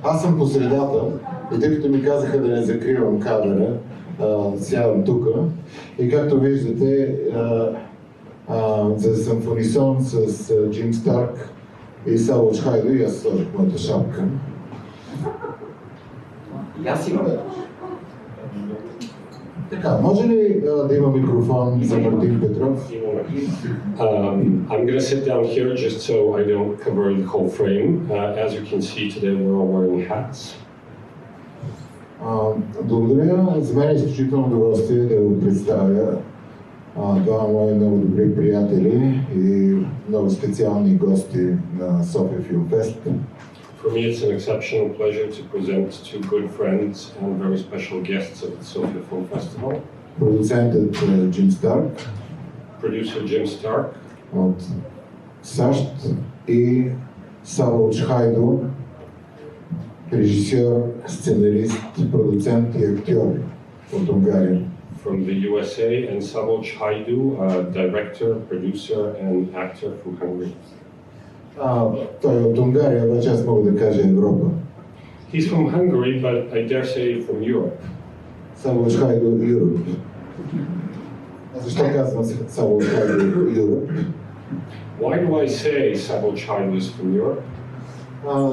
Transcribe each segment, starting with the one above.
Аз съм по средата и тъй като ми казаха да не закривам камера, сядам тук и както виждате, за да съм в унисон с Джим Старк и Szabolcs Hajdu, и аз сложих моята шапка. И аз имам. Така, може ли да има микрофон за Мартин Петров? I'm going to sit down here just so I don't cover the whole frame. As you can see today, we're all wearing hats. Благодаря. За мен е изключително удоволствие да го представя. Това мои много добри приятели и много специални гости на Sofia Film Fest. For me, it's an exceptional pleasure to present two good friends and very special guests of the Sofia Film Festival. Продуцентът Джим Старк. Producer Jim Stark. От САЩ и Szabolcs Hajdu, режисьор, сценарист, продуцент и актьор от Унгария. From the USA, and Szabolcs Hajdu, director, producer and actor from Hungary. Той е от Унгария, обаче аз мога да кажа Европа. He's from Hungary, but I dare say from Europe. Szabolcs Hajdu, Europe. Защо казвам Szabolcs Hajdu, Europe? Why do I say Szabolcs Hajdu is from Europe?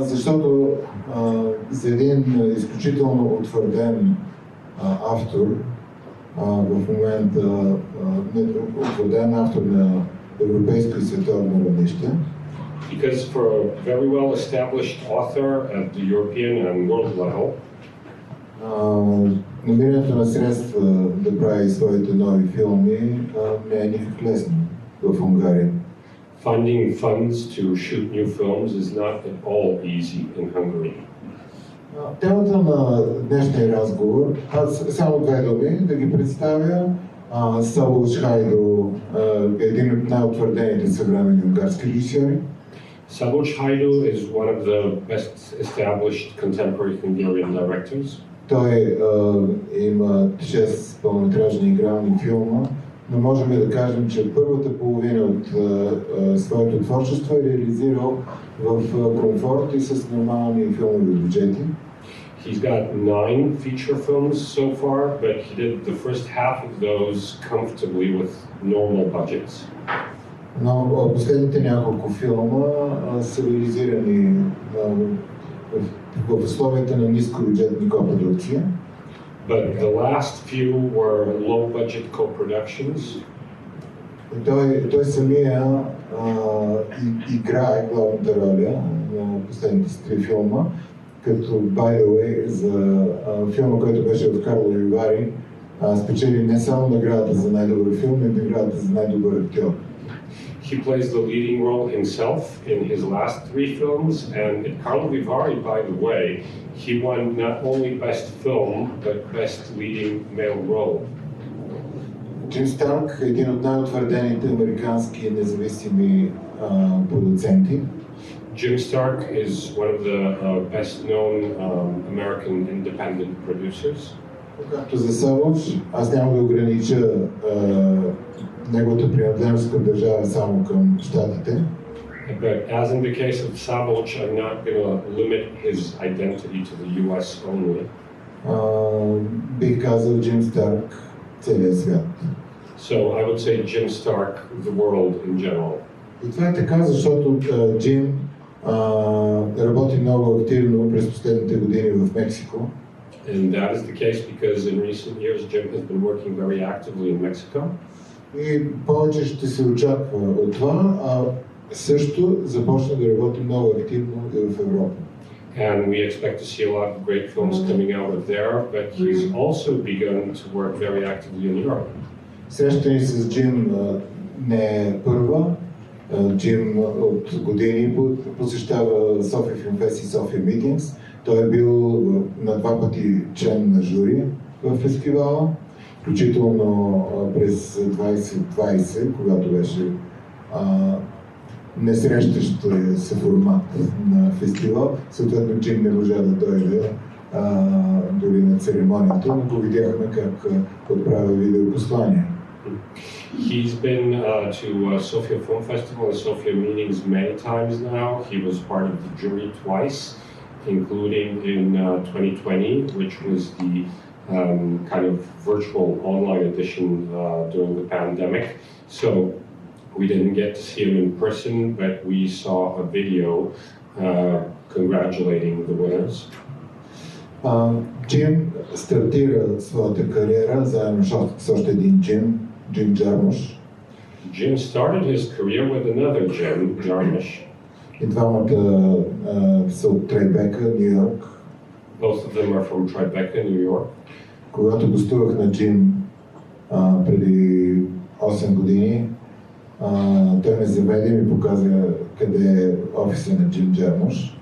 Защото за един изключително утвърден автор, в момента утвърден автор на европейско и световно равнище. Because for a very well-established author at the European and world level, намирането на средства да прави своите нови филми не е никак лесно в Унгария. Finding funds to shoot new films is not at all easy in Hungary. Темата на днешния разговор, аз само две думи да ги представя. Szabolcs Hajdu е един от най-утвърдените съвременни унгарски режисьори. Szabolcs Hajdu is one of the best established contemporary Hungarian directors. Той има 6 пълнометражни игрални филма, но можем да кажем, че първата половина от своето творчество е реализирал в комфорт и с нормални филмови бюджети. He's got 9 feature films so far, but he did the first half of those comfortably with normal budgets. Но последните няколко филма са реализирани в условията на нискобюджетни копродукции. But the last few were low-budget co-productions. Той самия играе главната роля на последните три филма, като by the way за филма, който беше в Карлови Вари, спечели не само наградата за най-добър филм, но и наградата за най-добър актьор. He plays the leading role himself in his last 3 films, and at Karlovy Vary, by the way, he won not only Best Film, but Best Leading Male Role. Джим Старк е един от най-утвърдените американски независими продуценти. Jim Stark is one of the best-known American independent producers. Както за Szabolcs, аз няма да огранича неговата принадлежност към държава само към щатите. But as in the case of Szabolcs, I'm not going to limit his identity to the US only. Бих казал Джим Старк целия свят. So I would say Jim Stark, the world in general. И това е така, защото Джим работи много активно през последните години в Мексико. And that is the case because in recent years Jim has been working very actively in Mexico. И повече ще се очаква от това, също започна да работи много активно и в Европа. And we expect to see a lot of great films coming out of there, but he's also begun to work very actively in Europe. Срещата ни с Джим не е първа. Джим от години посещава Sofia Film Fest и Sofia Meetings. Той е бил на 2 пъти член на жури в фестивала, включително през 2020, когато беше несрещащ се формат на фестивал. Съответно Джим не можа да дойде дори на церемонията, но го видяхме как отправя видеопослание. He's been to Sofia Film Festival and Sofia meetings many times now. He was part of the jury twice, including in 2020, which was the kind of virtual online edition during the pandemic. So we didn't get to see him in person, but we saw a video congratulating the winners. Джим стартира своята кариера заедно с още един Джим Джармуш. Jim started his career with another Jim, Jarmusch. И двамата са от Трайбека, Ню Йорк. Both of them are from Tribeca, New York. Когато гостувах на Джим преди 8 години, той ме заведе и ми показа къде е офиса на Джим Джармуш.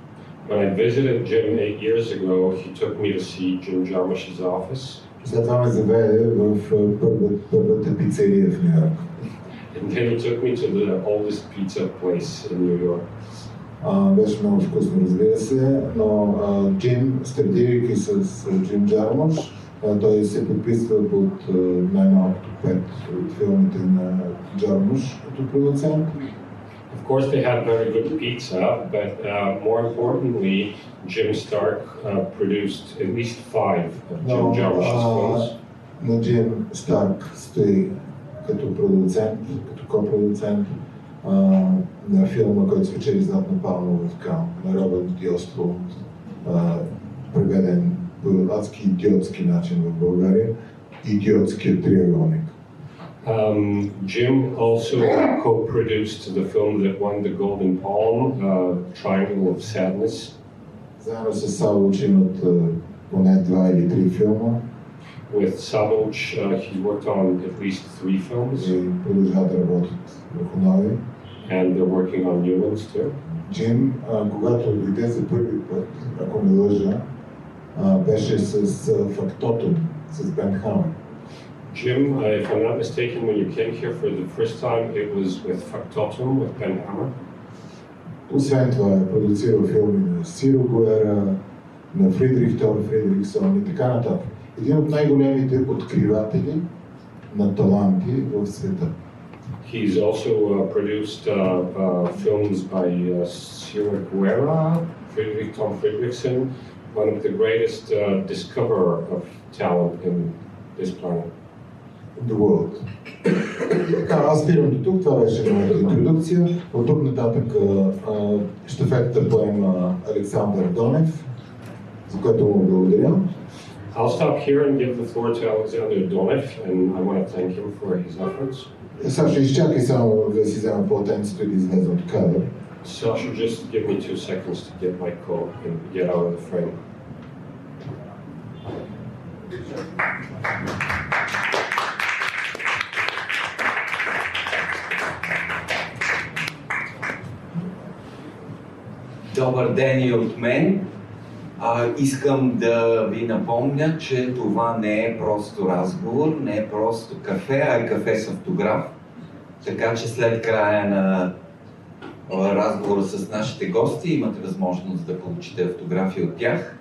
When I visited Jim 8 years ago, he took me to see Jim Jarmusch's office. След това ме заведе в първата пицерия в Ню Йорк. And then he took me to the oldest pizza place in New York. Беше много вкусно, разбира се, но Джим, стартирайки с Джим Джармуш, той се подписва под най-малкото 5 от филмите на Джармуш като продуцент. Of course, they had very good pizza, but more importantly, Jim Stark produced at least 5 of Jim Jarmusch's films. Но Джим Старк стои като продуцент, като копродуцент на филма, който спечели Златна палма в Кан, на Робърт Дюстрол, преведен по адски идиотски начин в България, идиотският триъгълник. Jim also co-produced the film that won the Golden Palm, Triangle of Sadness. Заедно с Szabolcs имат поне 2 или 3 филма. With Szabolcs, he worked on at least 3 films. И продължават да работят върху нови. And they're working on new ones too. Джим, когато дойде за първи път, ако не лъжа, беше с Фактотум, с Бен Хамър. Jim, if I'm not mistaken, when you came here for the first time, it was with Factotum, with Ben Hammer. Освен това е продуцирал филми на Сиро Гуера, на Фридрих Тор, Фридрихсон и така нататък. Един от най-големите откриватели на таланти в света. He's also produced films by Sierra Guerra, Friedrich Tom Friedrichsen, one of the greatest discoverer of talent in this planet. The world. Така, аз спирам до тук, това беше моята интродукция. От тук нататък щафетата поема Александър Донев, за което му благодаря. I'll stop here and give the floor to Alexandar Donev, and I want to thank him for his efforts. Саша, изчакай само да си взема полотенцето и да излезе от кадър. Sasha, just give me 2 seconds to get my coat and get out of the frame. Добър ден и от мен. Искам да ви напомня, че това не е просто разговор, не е просто кафе, а е кафе с автограф. Така че след края на разговора с нашите гости имате възможност да получите автографи от тях.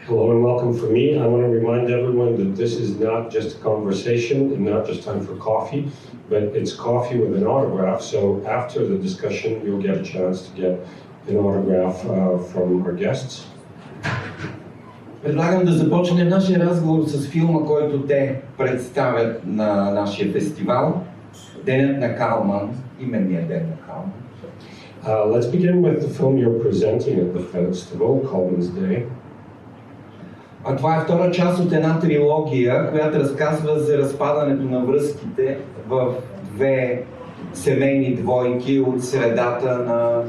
Hello and welcome from me. I want to remind everyone that this is not just a conversation and not just time for coffee, but it's coffee with an autograph. So after the discussion, you'll get a chance to get an autograph from our guests. Предлагам да започнем нашия разговор с филма, който те представят на нашия фестивал. Денят на Калман, именният ден на Калман. Let's begin with the film you're presenting at the festival, Kalman's Day. Това е втора част от една трилогия, която разказва за разпадането на връзките в 2 семейни двойки от средата на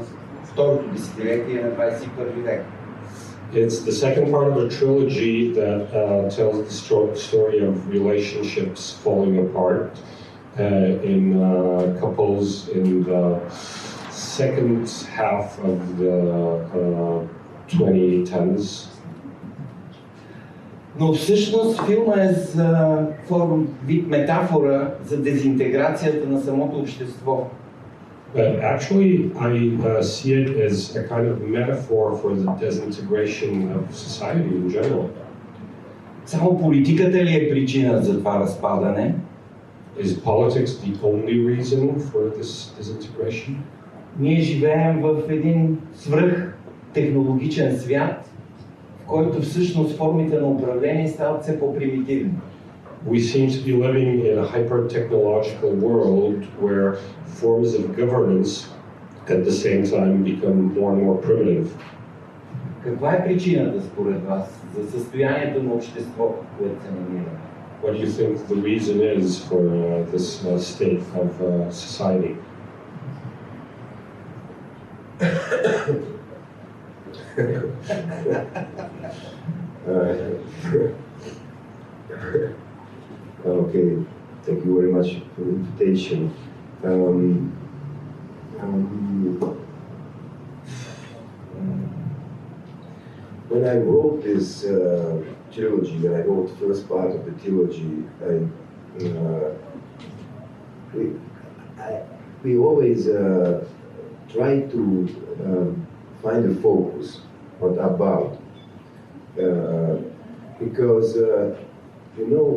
второто десетилетие на 21 век. It's the second part of a trilogy that tells the story of relationships falling apart in couples in the second half of the 2010s. Но всъщност филма е за вид метафора за дезинтеграцията на самото общество. But actually, I see it as a kind of metaphor for the disintegration of society in general. Само политиката ли е причина за това разпадане? Is politics the only reason for this disintegration? Ние живеем в един свръхтехнологичен свят, в който всъщност формите на управление стават все по-примитивни. We seem to be living in a hyper-technological world where forms of governance at the same time become more and more primitive. Каква е причината според вас за състоянието на обществото, в което се намираме? What do you think the reason is for this state of society? Okay, thank you very much for the invitation. When I wrote this trilogy, when I wrote the first part of the trilogy, we always try to find a focus what about, because you know,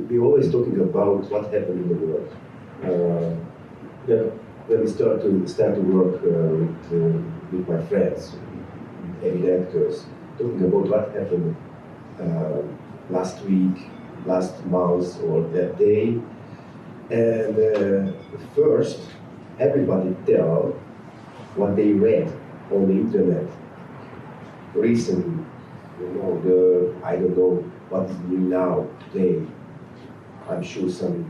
we always talking about what happened in the world. When we start to work with my friends, with actors, talking about what happened last week, last month, or that day, and first everybody tell what they read on the internet recently. You know, I don't know what is new now today. I'm sure some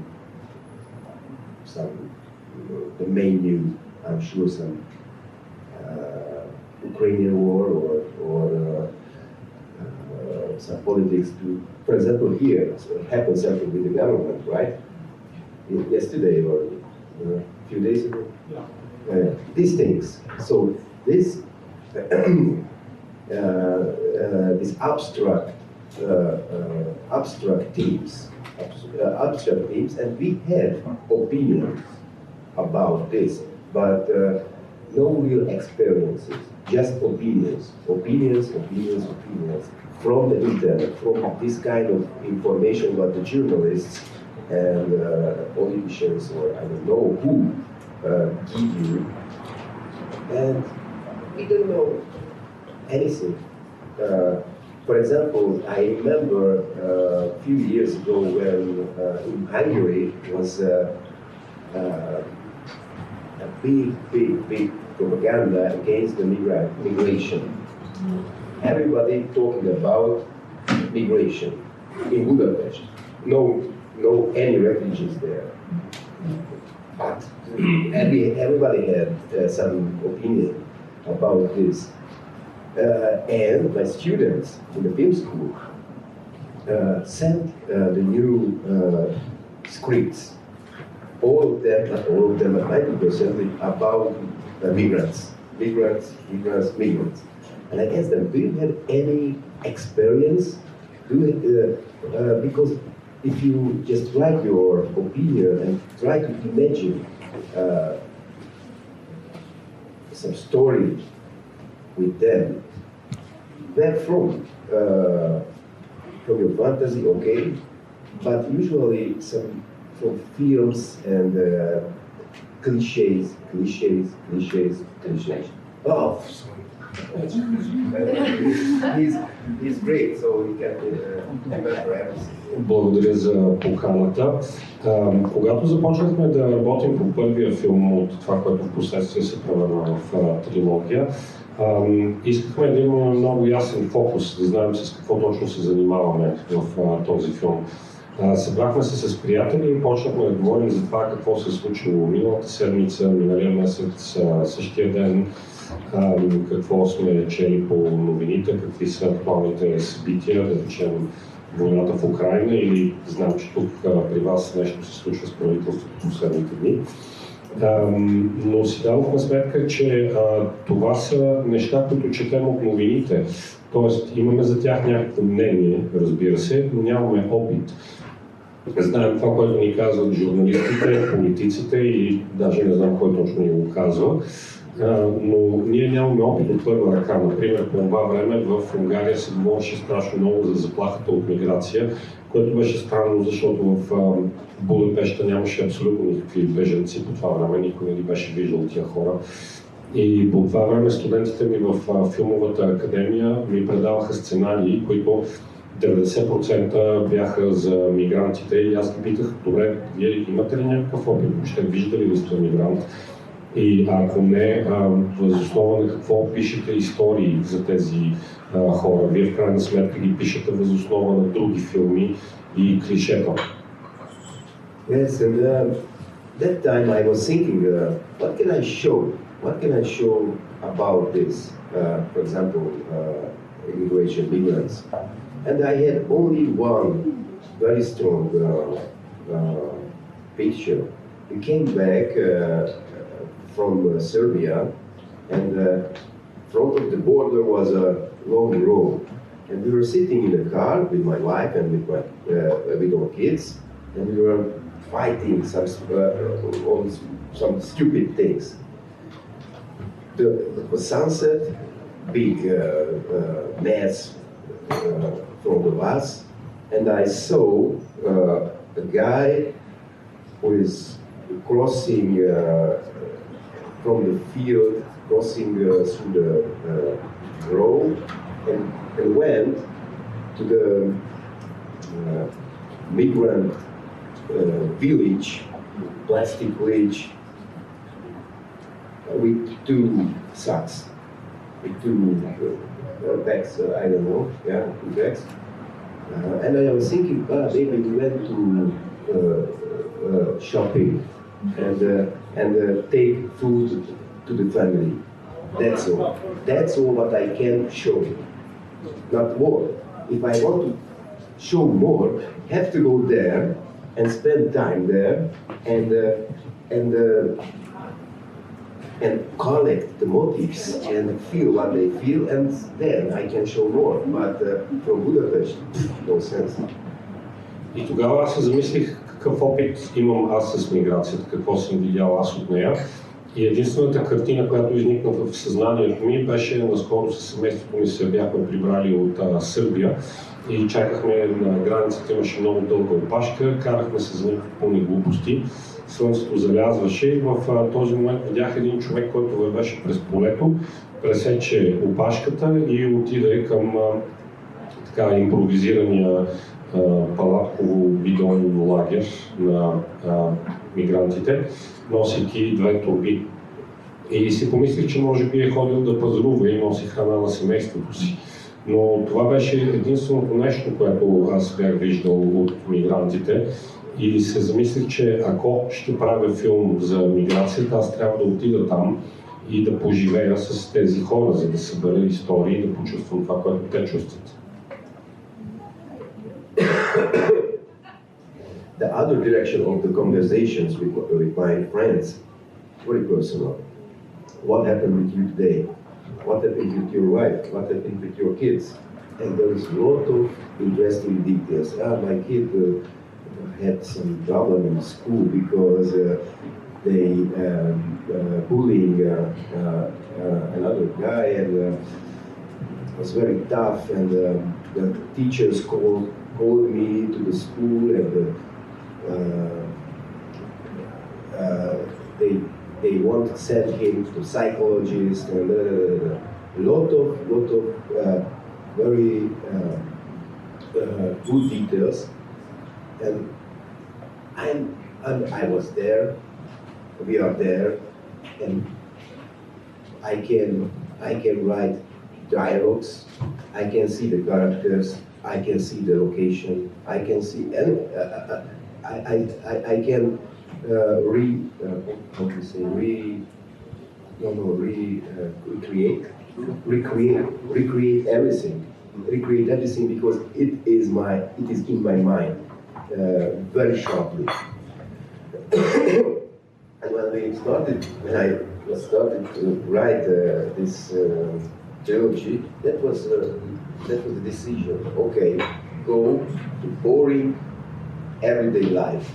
the main news. I'm sure some Ukrainian war or some politics. For example, here happened something with the government, right? Yesterday or a few days ago. Yeah. These things. So this these abstract themes, and we have opinions about this, but no real experiences, just opinions from the internet, from this kind of information what the journalists and politicians or I don't know who give you, and we don't know anything. For example, I remember a few years ago when in Hungary was a big propaganda against the migration. Everybody talking about migration in Budapest. No any refugees there. But everybody had some opinion about this. And my students in the film school sent the new scripts. All of them, not all of them, but 90% about migrants. And I asked them, do you have any experience? Because if you just write your opinion and try to imagine some story with them, where from your fantasy, okay, but usually from films and cliches. Oh, sorry. He's great, so he can remember everything. Благодаря за поканата. Когато започнахме да работим по първия филм от това, което в последствие се превърна в трилогия, искахме да имаме много ясен фокус, да знаем с какво точно се занимаваме в този филм. Събрахме се с приятели и почнахме да говорим за това какво се е случило миналата седмица, миналия месец, същия ден, какво сме чели по новините, какви са актуалните събития, да речем войната в Украйна или знам, че тук при вас нещо се случва с правителството в последните дни. Но си дадохме сметка, че това са неща, които четем от новините. Тоест имаме за тях някакво мнение, разбира се, но нямаме опит. Знаем това, което ни казват журналистите, политиците и даже не знам кой точно ни го казва. но ние нямаме опит от първа ръка. Например, по това време в Унгария се говореше страшно много за заплахата от миграция, което беше странно, защото в Будапеща нямаше абсолютно никакви бежанци по това време, никой не ги беше виждал тия хора. И по това време студентите ми в филмовата академия ми предаваха сценарии, които 90% бяха за мигрантите и аз ги питах, добре, вие имате ли някакъв опит, въобще виждали ли сте мигрант? И ако не, възоснова на какво пишете истории за тези хора? Вие в крайна сметка ги пишете възоснова на други филми и клишета. Yes, and that time I was thinking, what can I show? What can I show about this? For example, immigration, migrants. And I had only one very strong picture. We came back from Serbia, and in front of the border was a long road. And we were sitting in a car with my wife and with our kids, and we were fighting on some stupid things. The sunset, big mass from the bus, and I saw a guy who is crossing from the field, crossing through the road, and went to the migrant village, plastic village, with two sacks, with two bags, I don't know, yeah, two bags. And I was thinking, maybe we went to shopping and take food to the family. That's all. That's all what I can show. Not more. If I want to show more, I have to go there and spend time there and collect the motives and feel what they feel, and then I can show more. But from Budapest, no sense. И тогава аз се замислих какъв опит имам аз с миграцията, какво съм видял аз от нея. И единствената картина, която изникна в съзнанието ми, беше наскоро със семейството ми се бяхме прибрали от Сърбия и чакахме на границата, имаше много дълга опашка, карахме се за някакви пълни глупости. Слънцето залязваше и в този момент видях един човек, който вървеше през полето, пресече опашката и отиде към така импровизирания палатково-бидонен лагер на мигрантите, носейки две торби. И си помислих, че може би е ходил да пазарува и носи храна на семейството си. Но това беше единственото нещо, което аз бях виждал от мигрантите. И се замислих, че ако ще правя филм за миграцията, аз трябва да отида там и да поживея с тези хора, за да събера истории и да почувствам това, което те чувстват. The other direction of the conversations with my friends, very personal. What happened with you today? What happened with your wife? What happened with your kids? And there is a lot of interesting details. My kid had some problem in school because they bullying another guy, and it was very tough. And the teachers called me to the school, and they want to send him to psychologist, and a lot of very good details. And I was there, we are there, and I can write dialogues, I can see the characters, I can see the location, I can see, and I can recreate everything because it is in my mind very sharply. And when I started to write this trilogy, that was the decision. Okay, go to boring everyday life,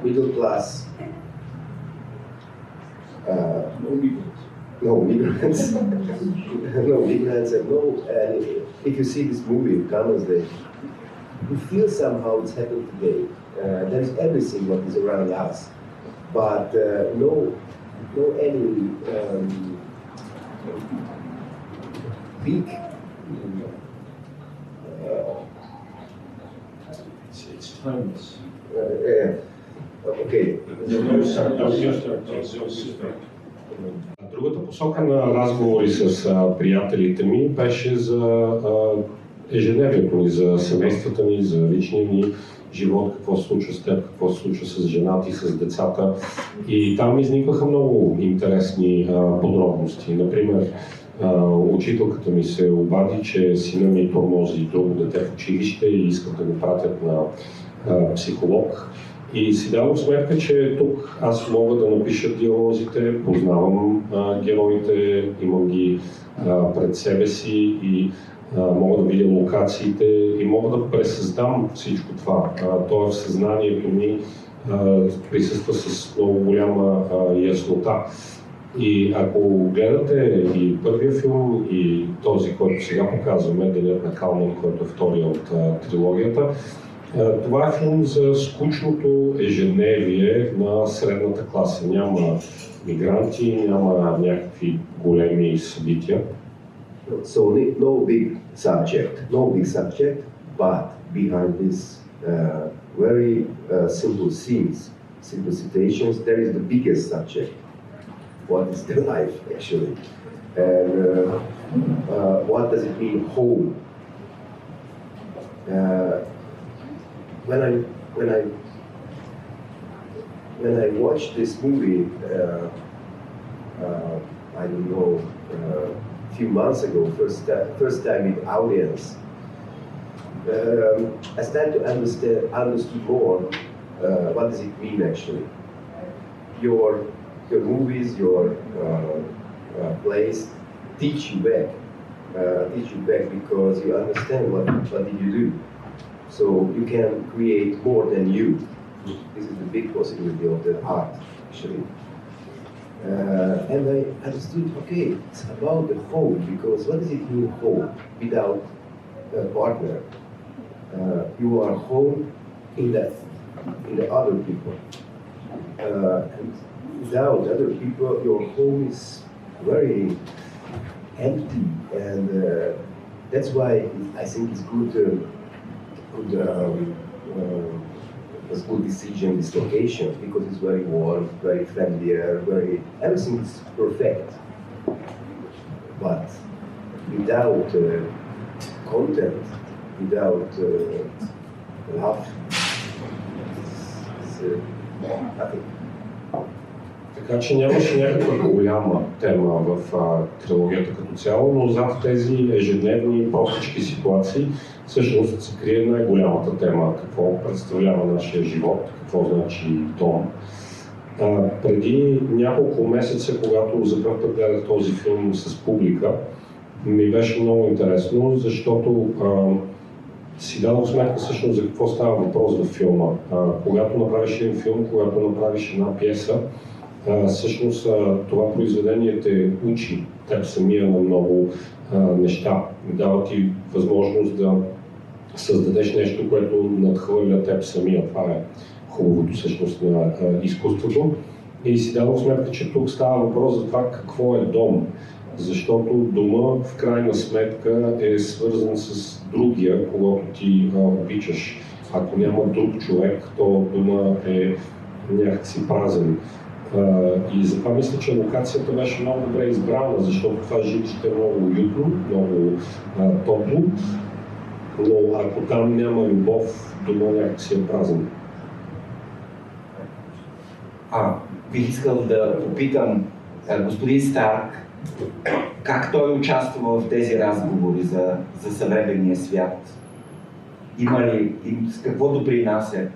middle class No migrants. No migrants. No migrants and no. And if you see this movie, Tranlation, you feel somehow it's happening today. There is everything what is around us, but no any big. It's timeless. Okay. Другата посока на разговори с приятелите ми беше за ежедневието ни, за семействата ни, за личния ни живот, какво се случва с теб, какво се случва с жената и с децата. И там изникваха много интересни подробности. Например, учителката ми се обади, че сина ми тормози друго дете в училище и искат да го пратят на психолог. И си давам сметка, че тук аз мога да напиша диалозите, познавам героите, имам ги пред себе си и мога да видя локациите и мога да пресъздам всичко това. То в съзнанието ми присъства с много голяма яснота. И ако гледате и първия филм, и този, който сега показваме, Денят на Калман, който е втория от трилогията, това е филм за скучното ежедневие на средната класа. Няма мигранти, няма някакви големи събития. So no big subject, but behind this very simple scenes, simple situations, there is the biggest subject. What is the life actually, and what does it mean home? When I watched this movie, I don't know, a few months ago, first time with audience, I started to understand more what does it mean actually. Your movies, your plays teach you back because you understand what did you do. So you can create more than you. This is the big possibility of the art, actually. And I understood, okay, it's about the home, because what does it mean home without a partner? You are home in the other people. And without other people, your home is very empty, and that's why I think it's good decision, this location, because it's very warm, very familiar, everything is perfect. But without content, without love, it's nothing. Така че нямаше някаква голяма тема в трилогията като цяло, но зад тези ежедневни простички ситуации всъщност се крие най-голямата тема, какво представлява нашия живот, какво значи дом. Преди няколко месеца, когато за първ път гледах този филм с публика, ми беше много интересно, защото си дадох сметка всъщност за какво става въпрос във филма. Когато направиш един филм, когато направиш една пиеса, всъщност това произведение те учи теб самия на много неща. Дава ти възможност да създадеш нещо, което надхвърля теб самия. Това е хубавото всъщност на изкуството. И си дадох сметка, че тук става въпрос за това какво е дом. Защото дома в крайна сметка е свързан с другия, когато ти обичаш. Ако няма друг човек, то дома е някакси празен. И затова мисля, че локацията беше много добре избрана, защото това жилище е много уютно, много топло, но ако там няма любов, дома някакси е празен. Бих искал да попитам господин Старк, как той участва в тези разговори за съвременния свят? Има ли, с какво допринася?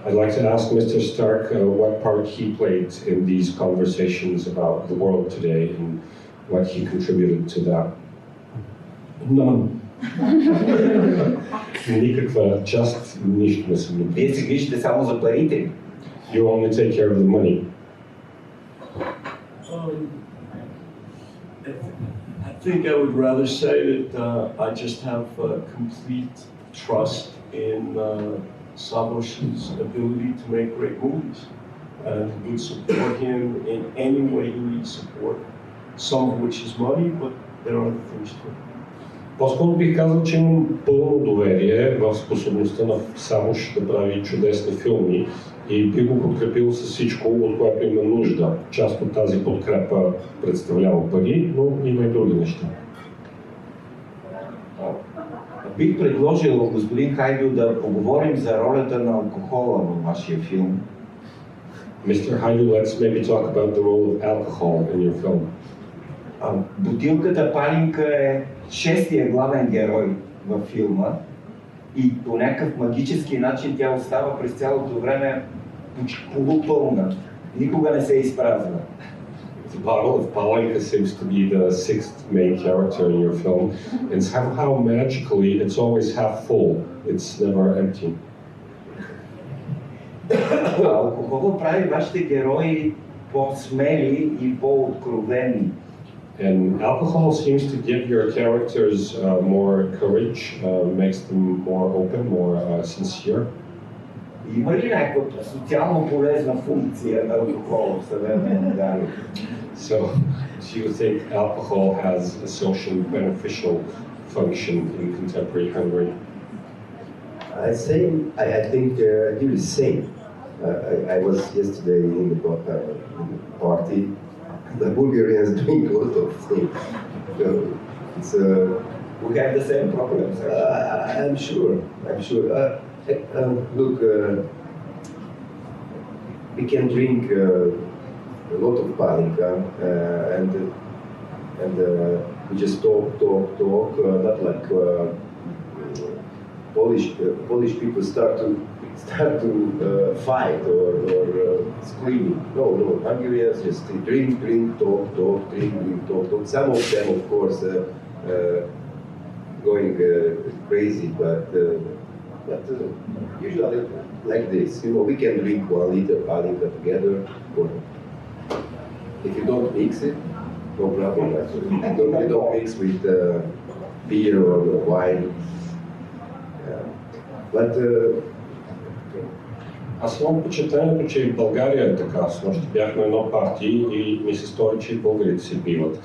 I'd like to ask Mr. Stark what part he played in these conversations about the world today and what he contributed to that. None. Никаква част, нищо не съм допринесъл. Вие се грижите само за парите. You only take care of the money. I think I would rather say that I just have complete trust in Szabolcs's ability to make great movies, and would support him in any way he needs support, some of which is money, but there are other things too. По-скоро бих казал, че имам пълно доверие в способността на Szabolcs да прави чудесни филми и би го подкрепил с всичко, от което има нужда. Част от тази подкрепа представлява пари, но има и други неща. Бих предложил, господин Хайду, да поговорим за ролята на алкохола във вашия филм. Mr. Hajdu, let's maybe talk about the role of alcohol in your film. Бутилката Паленка е шестия главен герой във филма и по някакъв магически начин тя остава през цялото време полупълна. Никога не се изпразва. The bottle of Palenka seems to be the sixth main character in your film, and somehow magically it's always half full. It's never empty. Алкохолът прави вашите герои по-смели и по-откровени. And alcohol seems to give your characters more courage, makes them more open, more sincere. Има ли някаква социално полезна функция на алкохола в съвременна Унгария? So, do you think alcohol has a socially beneficial function in contemporary Hungary? I think here is same. I was yesterday in the party. The Bulgarians drink a lot of things. It's We have the same problems. I'm sure. Look, we can drink a lot of Palenka, and we just talk. Not like Polish people start to fight or screaming. No, Hungarians just drink, talk, drink, talk. Some of them, of course, going crazy, but usually like this. We can drink 1 liter Palenka together. Or if you don't mix it, no problem. You don't mix with beer or wine. But Аз имам впечатлението, че и в България е така. Снощи бях на едно парти и ми се стори, че и българите си пиват.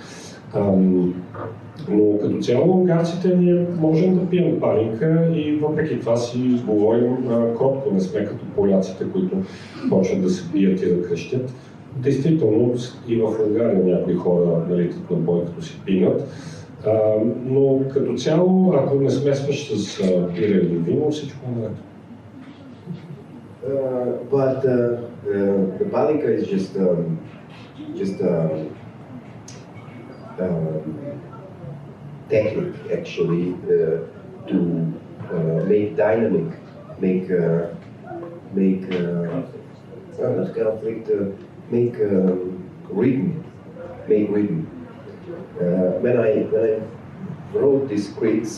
Но като цяло унгарците ние можем да пием Паленка и въпреки това си говорим кротко. Не сме като поляците, които почват да се пият и да крещят. Действително и в Унгария някои хора налитат на бой, като си пинат. Но като цяло, ако не смесваш с пира или вино, всичко е наред. But the Palenka is just technique actually to make dynamic, not conflict, make rhythm. When I wrote these scripts,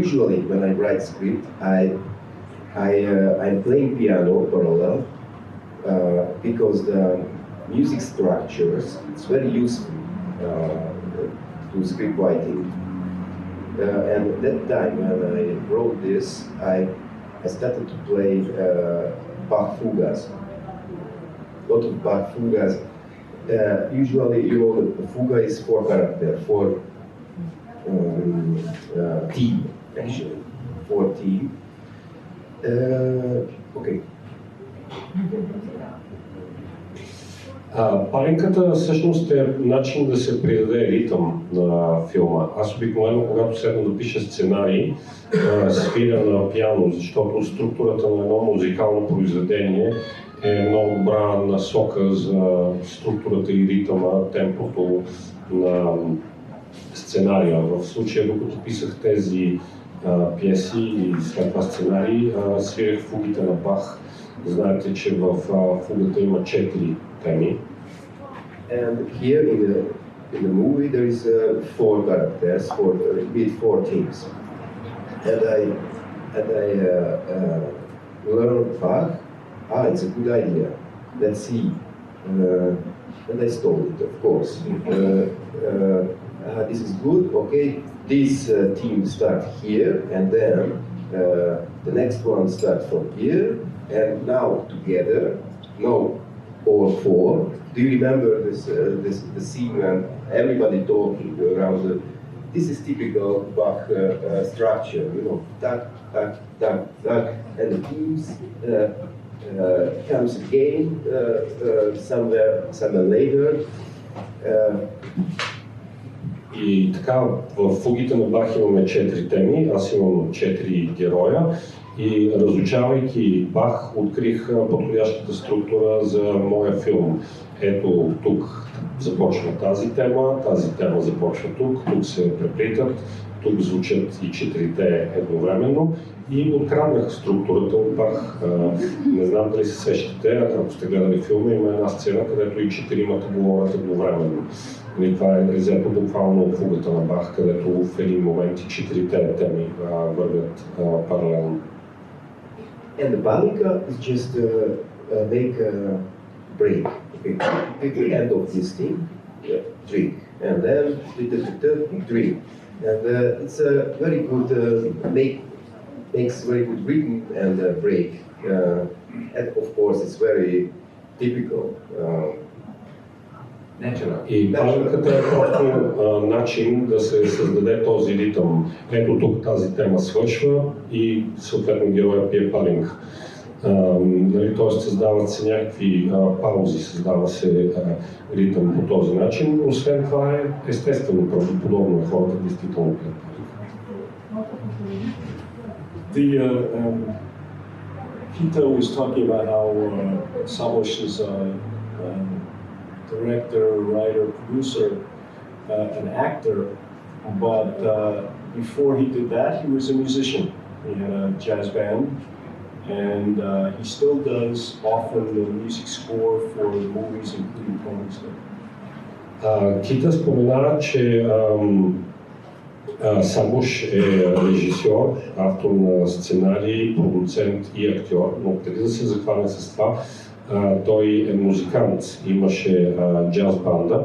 usually when I write script, I'm playing piano parallel because the music structures, it's very useful to script writing. And that time when I wrote this, I started to play Bach fugas. A lot of Bach fugas. Usually, the fuga is 4 characters, 4 team, actually, 4 team. Okay. Паленката всъщност е начин да се придаде ритъм на филма. Аз обикновено, когато седна да пиша сценарий, свиря на пиано, защото структурата на едно музикално произведение е много добра насока за структурата и ритъма, темпото на сценария. В случая, докато писах тези пиеси и след това сценарий, свирях фугите на Бах. Знаете, че в фугата има 4 теми. And here in the movie there is 4 characters, 4 teams. And I learned Bach. It's a good idea. Let's see And I stole it, of course. This is good, okay. This team start here, and then the next one start from here, and now together, no, all four. Do you remember the scene when everybody talking around the? This is typical Bach structure, you know, tak, tak, tak, tak, and the teams comes again somewhere later. И така, в фугите на Бах имаме 4 теми, аз имам 4 героя и разучавайки Бах, открих подходящата структура за моя филм. Ето тук започва тази тема започва тук се преплитат, тук звучат и 4-те едновременно и откраднах структурата от Бах. Не знам дали се сещате, ако сте гледали филма, има една сцена, където и 4-мата говорят едновременно. И това е взето буквално от фугата на Бах, където в един момент и 4-те теми вървят паралелно. And the balika is just make a break. Okay. At the end of this thing, drink, and then drink, and it's a very good makes very good rhythm and break, and of course it's very typical. И палката е просто начин да се създаде този ритъм. Ето тук тази тема свършва и съответно героя пие палинг. Тоест създават се някакви паузи, създава се ритъм по този начин. Освен това е естествено, правдоподобно хората действително пият палинг. Peter was talking about how Szabolcs is director, writer, producer, an actor, but before he did that, he was a musician. He had a jazz band, and he still does often the music score for the movies, including Koningsberg. Кита спомена, че Szabolcs е режисьор, автор на сценарий, продуцент и актьор, но преди да се захване с това, той е музикант, имаше джаз банда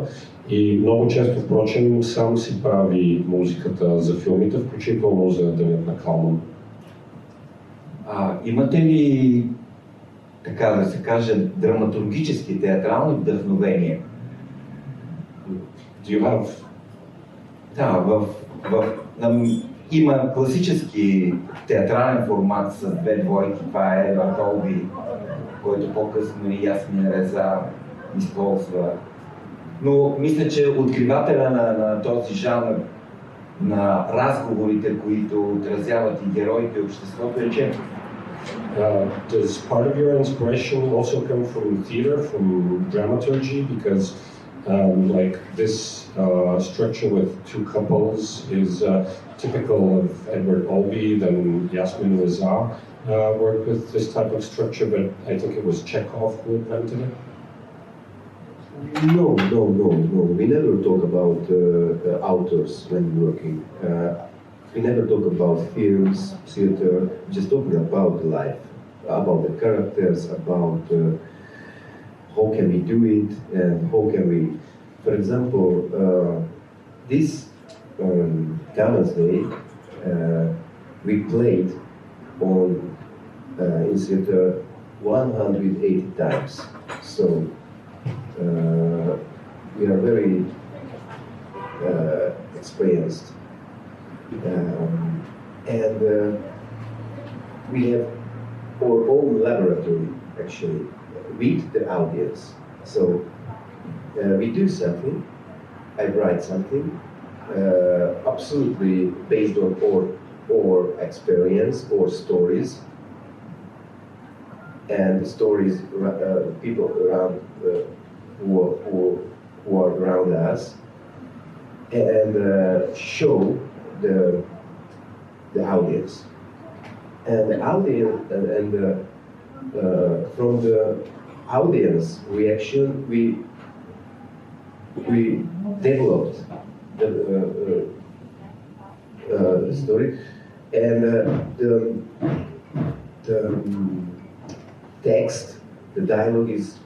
и много често, впрочем, сам си прави музиката за филмите, включително за Денят на Калман. Имате ли, така да се каже, драматургически, театрални вдъхновения? Do you have? Да, има класически театрален формат с две двойки, това е Вартолби, който по-късно и Ясмин Реза използва. Но мисля, че откривателя на този жанр, на разговорите, които отразяват и героите и обществото е Чехов. Does part of your inspiration also come from theater, from dramaturgy? Because like this structure with two couples is typical of Edward Albee, then Yasmin Reza worked with this type of structure, but I think it was Chekhov who invented it. No. We never talk about authors when working. We never talk about films, theater. We just talk about life, about the characters, about how can we do it, and how can we, for example, this Camel's Day, we played on in theater 180 times. So we are very experienced, and we have our own laboratory actually with the audience. So we do something, I write something, absolutely based on our experience or stories, and the stories people around who are around us, and show the audience, and the audience and from the audience reaction we developed the story, and the text, the dialogue is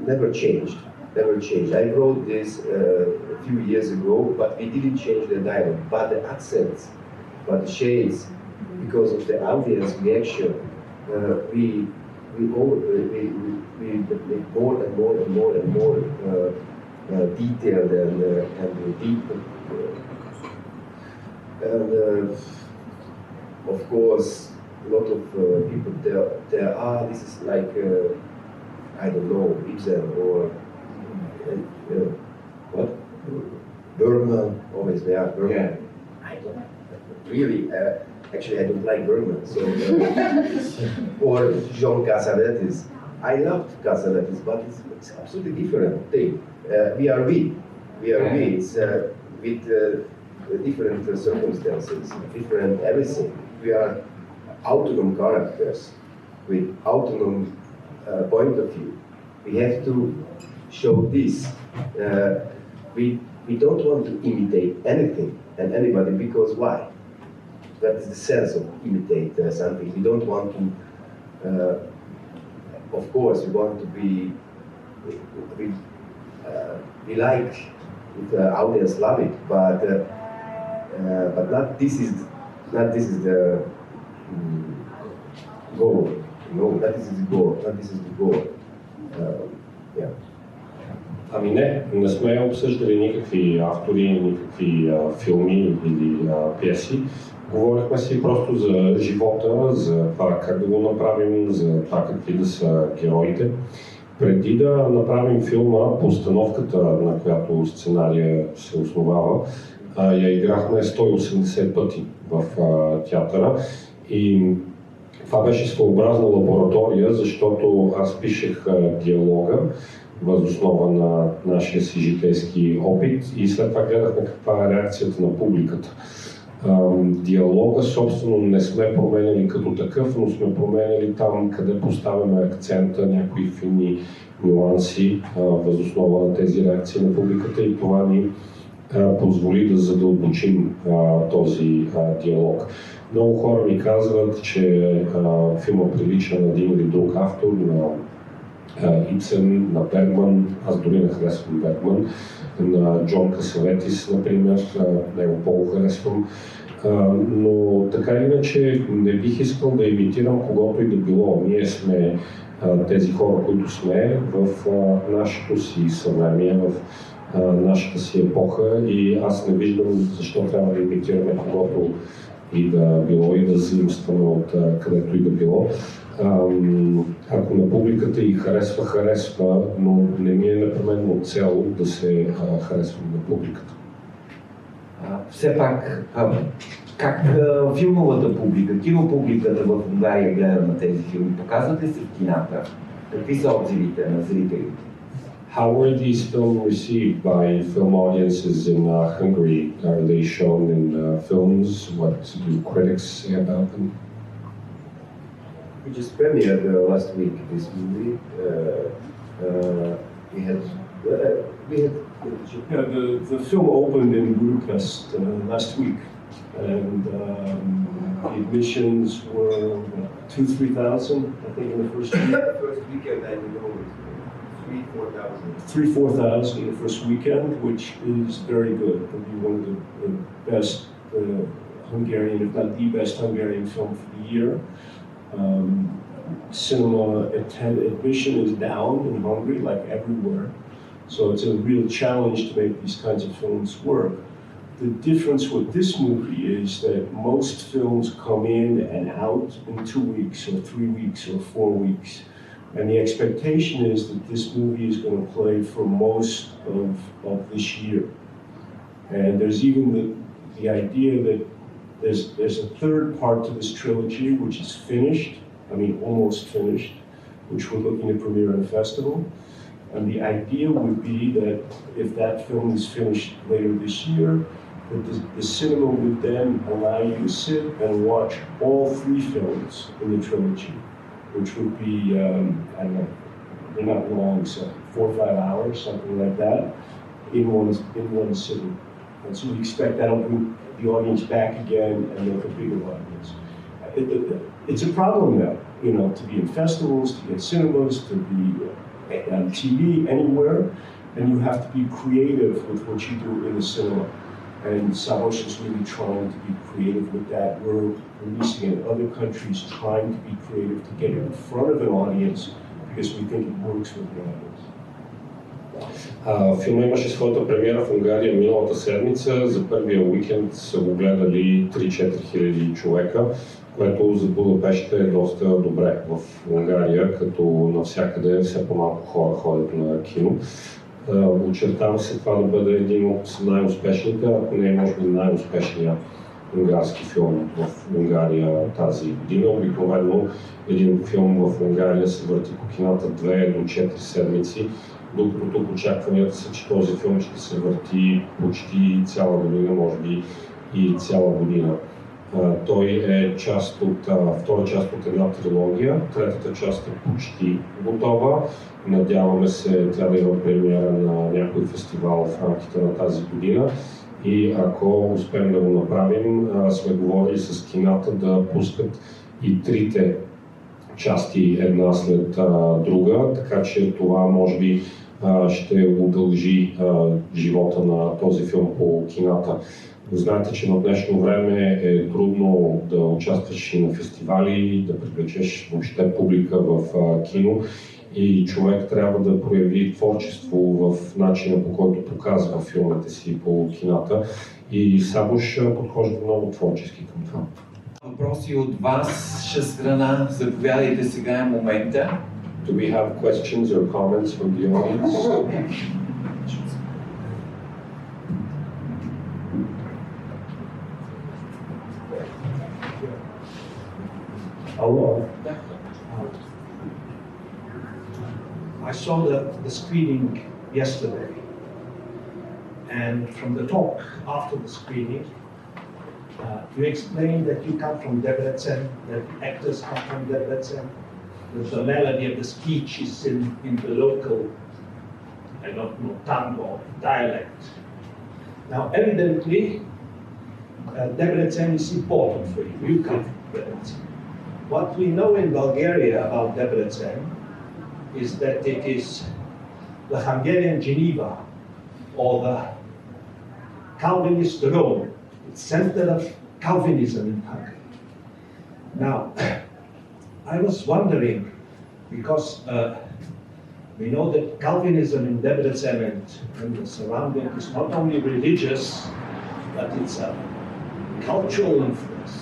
never changed. Never changed. I wrote this a few years ago, but we didn't change the dialogue. But the accents, but the shades, because of the audience reaction, we make more and more and more and more detailed and deep. And of course, a lot of people there are. This is like I don't know, Ibsen or what? Bergman, always there. Bergman. Yeah. I don't really. Actually, I don't like Bergman. So or Jean Cassavetes. I loved Cassavetes, but it's absolutely different thing. We are we. It's with different circumstances, different everything. We are autonomous characters with autonomous point of view. We have to show this. We don't want to imitate anything and anybody, because why? That is the sense of imitate something. We don't want to. Of course, we want to be. We like the audience love it, but not this is the goal. No, that is the goal. Not this is the goal. Yeah. Ами не сме обсъждали никакви автори, никакви филми или пиеси. Говорихме си просто за живота, за това как да го направим, за това какви да са героите. Преди да направим филма, постановката, на която сценария се основава, я играхме 180 пъти в театъра и това беше своеобразна лаборатория, защото аз пишех диалога въз основа на нашия си житейски опит и след това гледахме каква е реакцията на публиката. Диалога, собствено, не сме променяли като такъв, но сме променяли там, къде поставяме акцента, някои фини нюанси въз основа на тези реакции на публиката и това ни позволи да задълбочим този диалог. Много хора ми казват, че филма прилича на един или друг автор, на Ибсен, на Бергман, аз дори не харесвам Бергман, на Джон Касаветис, например, него по-го харесвам. Но така или иначе не бих искал да имитирам когото и да било. Ние сме тези хора, които сме в нашето си съвремие, в нашата си епоха и аз не виждам защо трябва да имитираме когото и да било и да заимстваме от където и да било. Ако на публиката и харесва, но не ми е непременно цел да се харесвам на публиката. Все пак, как филмовата публика, кинопубликата в Унгария гледа на тези филми? Показват ли се в кината? Какви са отзивите на зрителите? How were these films received by film audiences in Hungary? Are they shown in films? What do critics say about them? We just premiered last week this movie. The film opened in Budapest last week, and the admissions were 2,000-3,000, I think, in the first week. First weekend, I know, 3,000-4,000. 3,000-4,000 in the first weekend, which is very good. It will be one of the best Hungarian, if not the best Hungarian film for the year. Cinema admission is down in Hungary, like everywhere. So it's a real challenge to make these kinds of films work. The difference with this movie is that most films come in and out in 2 weeks or 3 weeks or 4 weeks. And the expectation is that this movie is going to play for most of this year. And there's even the idea that there's a third part to this trilogy which is finished, I mean almost finished, which we're looking to premiere in a festival. And the idea would be that if that film is finished later this year, that the cinema would then allow you to sit and watch all 3 films in the trilogy, which would be, I don't know, they're not long, so 4 or 5 hours, something like that, in one sitting. And so we expect that'll bring the audience back again and make a bigger audience. it's a problem now, you know, to be in festivals, to get cinemas, to be on TV, anywhere, and you have to be creative with what you do in the cinema. And Szabolcs is really trying to be creative with that. We're releasing in other countries, trying to be creative to get it in front of an audience because we think it works with the audience. Филма имаше своята премиера в Унгария миналата седмица. За първия уикенд са го гледали 3-4 хиляди човека, което за Будапеща е доста добре в Унгария, като навсякъде все по-малко хора ходят на кино. Очертава се това да бъде един от най-успешните, ако не е може би най-успешният унгарски филм в Унгария тази година. Обикновено един филм в Унгария се върти по кината 2 до 4 седмици, докато тук очакванията са, че този филм ще се върти почти цяла година, може би и цяла година. Той е втора част от една трилогия, третата част е почти готова. Надяваме се тя да има премиера на някой фестивал в рамките на тази година. И ако успеем да го направим, сме говорили с кината да пускат и трите части една след друга, така че това може би ще удължи живота на този филм по кината. Знаете, че на днешно време е трудно да участваш и на фестивали, да привлечеш въобще публика в кино и човек трябва да прояви творчество в начина, по който показва филмите си по кината. И Szabolcs подхожда много творчески към това. Въпроси от ваша страна, заповядайте, сега е момента. Do we have questions or comments from the audience? Hello. I saw the screening yesterday, and from the talk after the screening, you explained that you come from Debrecen, that the actors come from Debrecen, that the melody of the speech is in the local, I don't know, tongue or dialect. Now, evidently, Debrecen is important for you. You come from Debrecen. What we know in Bulgaria about Debrecen is that it is the Hungarian Geneva or the Calvinist Rome, the center of Calvinism in Hungary. Now, I was wondering, because we know that Calvinism in Debrecen and the surrounding is not only religious, but it's a cultural influence,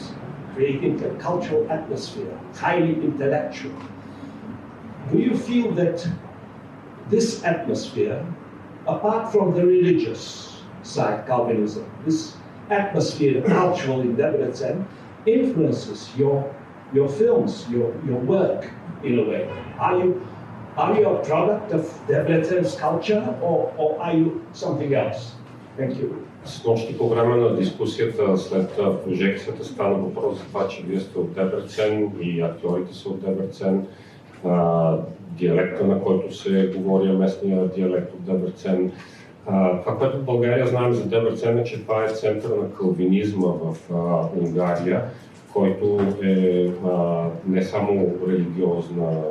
creating a cultural atmosphere, highly intellectual. Do you feel that this atmosphere, apart from the religious side, Calvinism, this atmosphere, cultural in Debrecen, influences your films, your work in a way? Are you a product of Debrecen's culture or are you something else? Thank you. С нощи по време на дискусията след прожекцията стана въпрос за това, че вие сте от Дебрецен и актьорите са от Дебрецен. Диалекта, на който се говори, местния диалект от Дебрецен. Това, което в България знаем за Дебрецен е, че това е център на калвинизма в Унгария, който е не само религиозна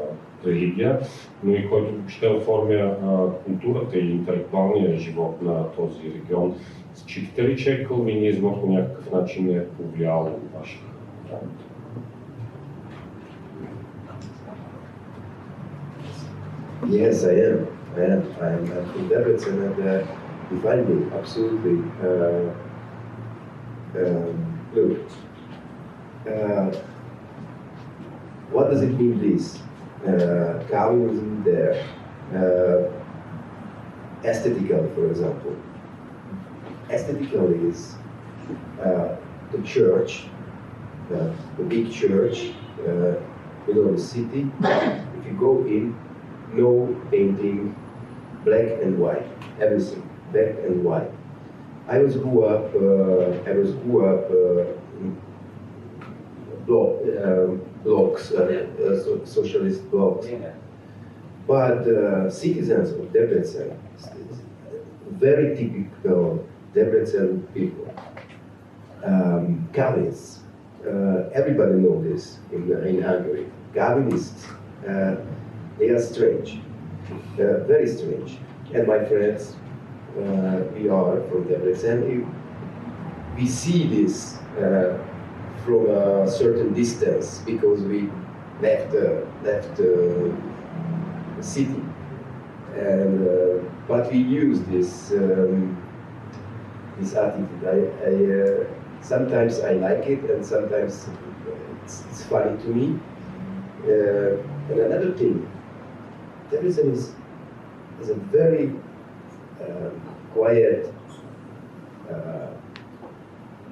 религия, но и който въобще оформя културата и интелектуалния живот на този регион. Считате ли, че калвинизма по някакъв начин е повлиял вашата работа? Yes, I am. I'm from Debrecen and define me absolutely. Look, what does it mean, this? Calvinism there, aesthetical, for example. Aesthetical is the church, the big church, middle of the city. If you go in, no painting, black and white, everything, black and white. I grew up in blocks, socialist blocks. Yeah. But citizens of Debrecen, very typical Debrecen people, Calvinists, everybody knows this in Hungary. Calvinists, they are strange, very strange. And my friends, we are from Debrecen. We see this from a certain distance because we left the city, and but we use this this attitude. Sometimes I like it, and sometimes it's funny to me. And another thing, Debrecen is a very quiet.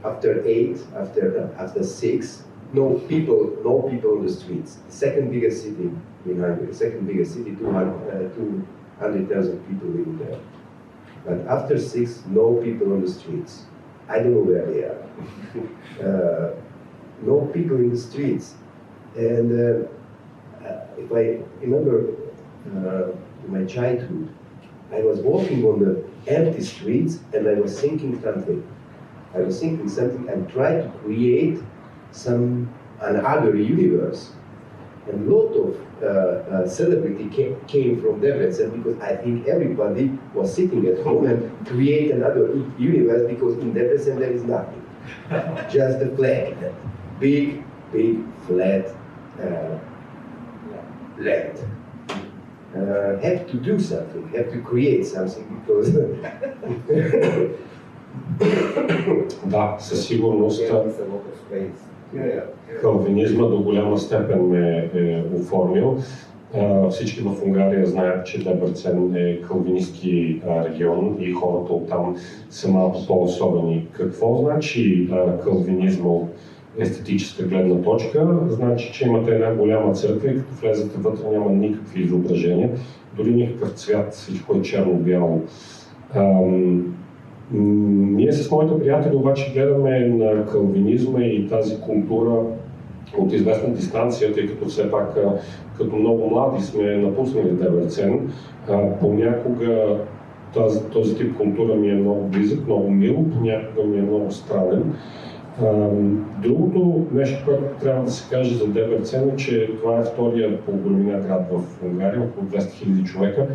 After 8, after 6, no people on the streets. The second biggest city in Hungary, second biggest city, 200,000 people living there. But after 6, no people on the streets. I don't know where they are. No people in the streets. And if I remember in my childhood, I was walking on the empty streets and I was thinking something. I was thinking something and tried to create another universe. And a lot of celebrity came from Debrecen because I think everybody was sitting at home and create another universe because in Debrecen there is nothing. Just the flag, big flat land. Have to do something, have to create something because Да, със сигурност калвинизма до голяма степен ме е оформил. Всички в Унгария знаят, че Дебрецен е калвинистки регион и хората оттам са малко по-особени. Какво значи калвинизма от естетическа гледна точка? Значи, че имате една голяма църква и като влезете вътре няма никакви изображения, дори никакъв цвят, всичко е черно-бяло. Ние с моите приятели обаче гледаме на калвинизма и тази култура от известна дистанция, тъй като все пак като много млади сме напуснали Дебрецен. Понякога този тип култура ми е много близък, много мил, понякога ми е много странен. Другото нещо, което трябва да се каже за Дебрецен е, че това е втория по големина град в Унгария, около 200 000 човека.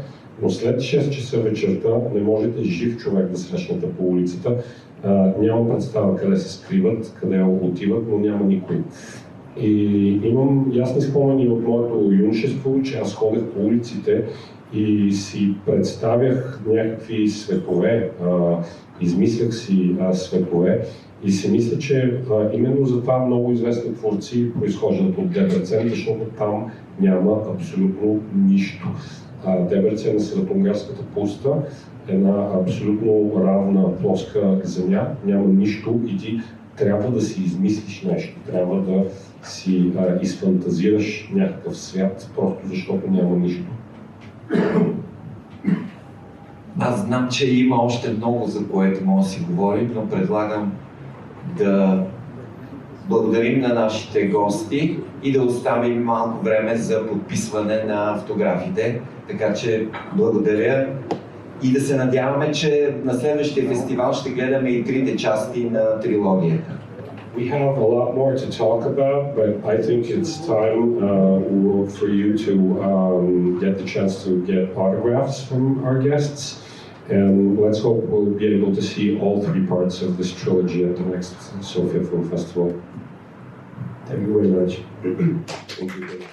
Но след 6 часа вечерта не можете жив човек да срещнете по улицата. Нямам представа къде се скриват, къде отиват, но няма никой. И имам ясни спомени от моето юношество, че аз ходех по улиците и си представях някакви светове, измислях си светове и си мисля, че именно за това много известни творци произхождат от Дебрецен, защото там няма абсолютно нищо. Дебрецен е сред унгарската пуста, една абсолютно равна плоска земя, няма нищо и ти трябва да си измислиш нещо, трябва да си изфантазираш някакъв свят, просто защото няма нищо. Аз знам, че има още много, за което може да си говорим, но предлагам да благодарим на нашите гости и да оставим малко време за подписване на автографите. Така че благодаря и да се надяваме, че на следващия фестивал ще гледаме и трите части на трилогията. We have a lot more to talk about, but I think it's time for you to get the chance to get autographs from our guests. And let's hope we'll be able to see all three parts of this trilogy at the next Sofia Film Festival. Thank you very much. Thank you.